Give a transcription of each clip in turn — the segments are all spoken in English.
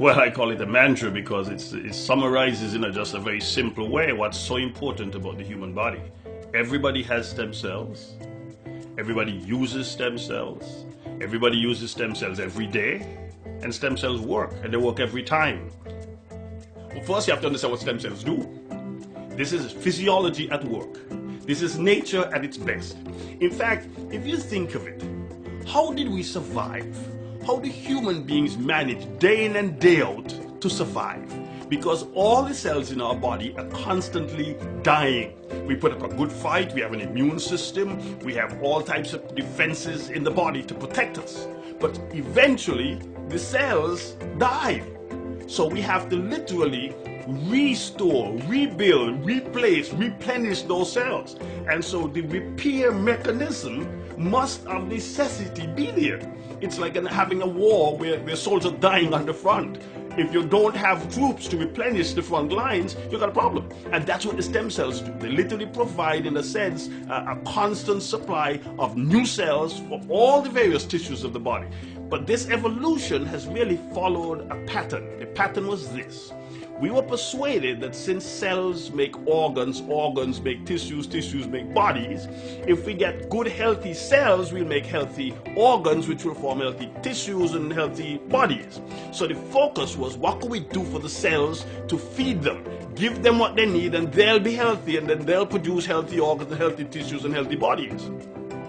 Well, I call it a mantra because it summarizes in just a very simple way what's so important about the human body. Everybody has stem cells. Everybody uses stem cells. Everybody uses stem cells every day. And stem cells work, and they work every time. Well, first you have to understand what stem cells do. This is physiology at work. This is nature at its best. In fact, if you think of it, how did we survive? How do human beings manage day in and day out to survive? Because all the cells in our body are constantly dying. We put up a good fight, we have an immune system, we have all types of defenses in the body to protect us. But eventually, the cells die. So we have to literally restore, rebuild, replace, replenish those cells. And so the repair mechanism must of necessity be there. It's like having a war where soldiers are dying on the front. If you don't have troops to replenish the front lines, you've got a problem. And that's what the stem cells do. They literally provide, in a sense, a constant supply of new cells for all the various tissues of the body. But this evolution has really followed a pattern. The pattern was this. We were persuaded that since cells make organs, organs make tissues, tissues make bodies, if we get good healthy cells, we'll make healthy organs, which will form healthy tissues and healthy bodies. So the focus was, what can we do for the cells to feed them? Give them what they need and they'll be healthy, and then they'll produce healthy organs and healthy tissues and healthy bodies.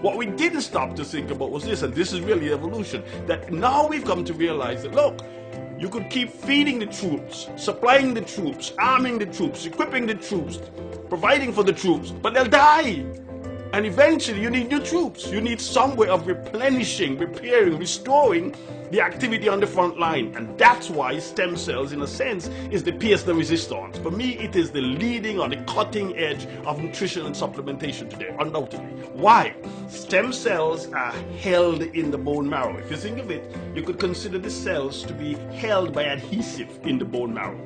What we didn't stop to think about was this, and this is really evolution, that now we've come to realize that, look, you could keep feeding the troops, supplying the troops, arming the troops, equipping the troops, providing for the troops, but they'll die. And eventually you need new troops. You need some way of replenishing, repairing, restoring the activity on the front line. And that's why stem cells, in a sense, is the pièce de resistance. For me, it is the leading or the cutting edge of nutrition and supplementation today, undoubtedly. Why? Stem cells are held in the bone marrow. If you think of it, you could consider the cells to be held by adhesive in the bone marrow.